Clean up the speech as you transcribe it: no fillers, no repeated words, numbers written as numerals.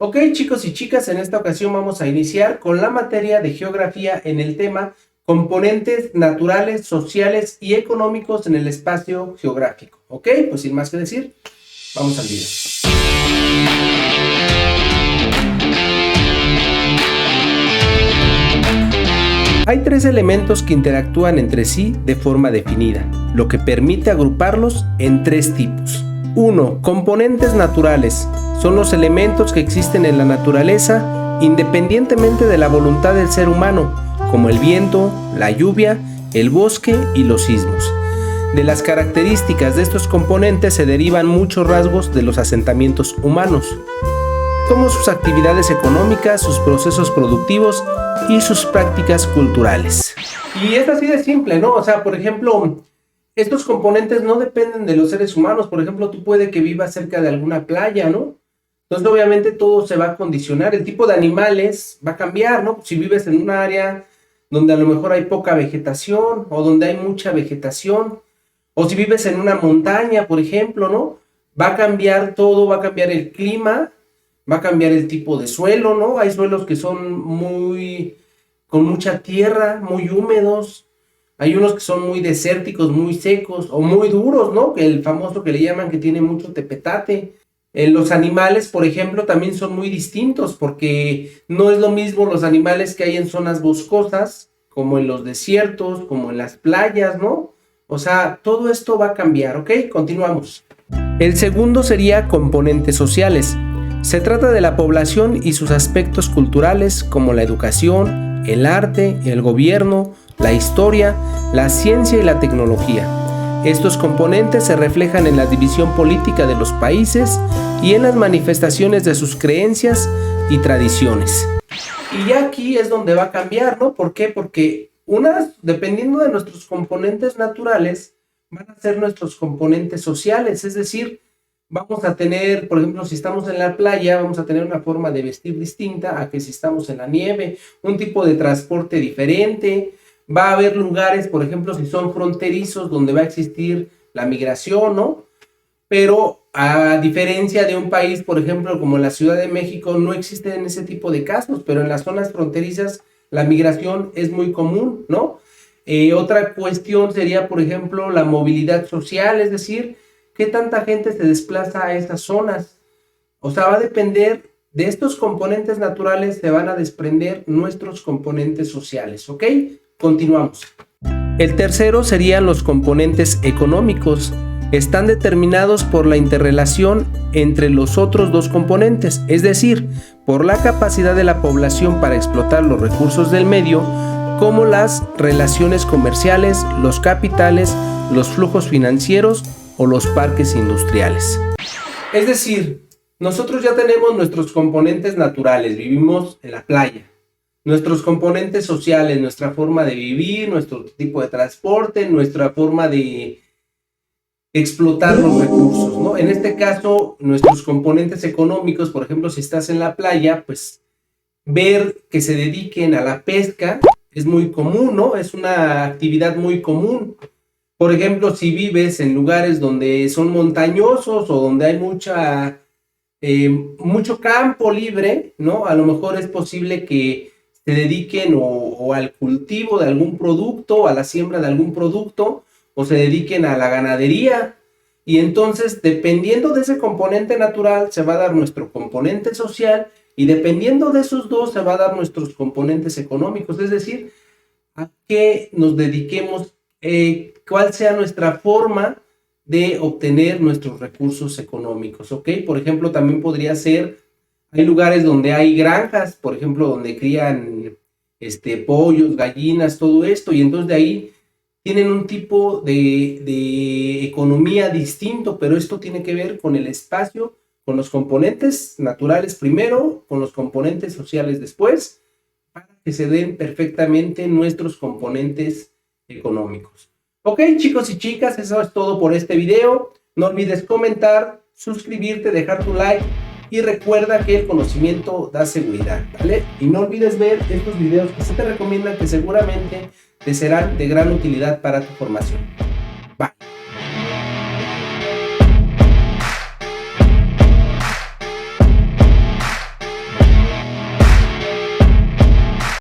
Ok, chicos y chicas, en esta ocasión vamos a iniciar con la materia de geografía en el tema componentes naturales, sociales y económicos en el espacio geográfico. Ok, pues sin más que decir, vamos al video. Hay tres elementos que interactúan entre sí de forma definida, lo que permite agruparlos en tres tipos. 1. Componentes naturales. Son los elementos que existen en la naturaleza independientemente de la voluntad del ser humano, como el viento, la lluvia, el bosque y los sismos. De las características de estos componentes se derivan muchos rasgos de los asentamientos humanos, como sus actividades económicas, sus procesos productivos y sus prácticas culturales. Y es así de simple, ¿no? O sea, por ejemplo, estos componentes no dependen de los seres humanos. Por ejemplo, tú puede que vivas cerca de alguna playa, ¿no? Entonces, obviamente, todo se va a condicionar. El tipo de animales va a cambiar, ¿no? Si vives en un área donde a lo mejor hay poca vegetación o donde hay mucha vegetación, o si vives en una montaña, por ejemplo, ¿no? Va a cambiar todo, va a cambiar el clima, va a cambiar el tipo de suelo, ¿no? Hay suelos que son con mucha tierra, muy húmedos. Hay unos que son muy desérticos, muy secos o muy duros, ¿no? El famoso que le llaman que tiene mucho tepetate. Los animales, por ejemplo, también son muy distintos porque no es lo mismo los animales que hay en zonas boscosas, como en los desiertos, como en las playas, ¿no? O sea, todo esto va a cambiar, ¿ok? Continuamos. El segundo sería componentes sociales. Se trata de la población y sus aspectos culturales como la educación, el arte, el gobierno, la historia, la ciencia y la tecnología. Estos componentes se reflejan en la división política de los países y en las manifestaciones de sus creencias y tradiciones. Y ya aquí es donde va a cambiar, ¿no? ¿Por qué? Porque dependiendo de nuestros componentes naturales, van a ser nuestros componentes sociales, es decir, vamos a tener, por ejemplo, si estamos en la playa, vamos a tener una forma de vestir distinta a que si estamos en la nieve, un tipo de transporte diferente. Va a haber lugares, por ejemplo, si son fronterizos, donde va a existir la migración, ¿no? Pero a diferencia de un país, por ejemplo, como la Ciudad de México, no existen ese tipo de casos, pero en las zonas fronterizas la migración es muy común, ¿no? Otra cuestión sería, por ejemplo, la movilidad social, es decir, ¿qué tanta gente se desplaza a esas zonas? O sea, va a depender de estos componentes naturales, se van a desprender nuestros componentes sociales, ¿ok? Continuamos. El tercero serían los componentes económicos. Están determinados por la interrelación entre los otros dos componentes, es decir, por la capacidad de la población para explotar los recursos del medio, como las relaciones comerciales, los capitales, los flujos financieros o los parques industriales. Es decir, nosotros ya tenemos nuestros componentes naturales, vivimos en la playa. Nuestros componentes sociales, nuestra forma de vivir, nuestro tipo de transporte, nuestra forma de explotar los recursos, ¿no? En este caso, nuestros componentes económicos, por ejemplo, si estás en la playa, pues ver que se dediquen a la pesca es muy común, ¿no? Es una actividad muy común. Por ejemplo, si vives en lugares donde son montañosos o donde hay mucho campo libre, ¿no? A lo mejor es posible que se dediquen o al cultivo de algún producto, a la siembra de algún producto, o se dediquen a la ganadería. Y entonces, dependiendo de ese componente natural, se va a dar nuestro componente social, y dependiendo de esos dos, se va a dar nuestros componentes económicos, es decir, a qué nos dediquemos, cuál sea nuestra forma de obtener nuestros recursos económicos, ¿ok? Por ejemplo, también podría ser, hay lugares donde hay granjas, por ejemplo, donde crían pollos, gallinas, todo esto, y entonces de ahí tienen un tipo de economía distinto, pero esto tiene que ver con el espacio, con los componentes naturales primero, con los componentes sociales después, para que se den perfectamente nuestros componentes económicos. Ok, chicos y chicas, eso es todo por este video. No olvides comentar, suscribirte, dejar tu like y recuerda que el conocimiento da seguridad, ¿vale? Y no olvides ver estos videos que se te recomiendan, que seguramente te serán de gran utilidad para tu formación.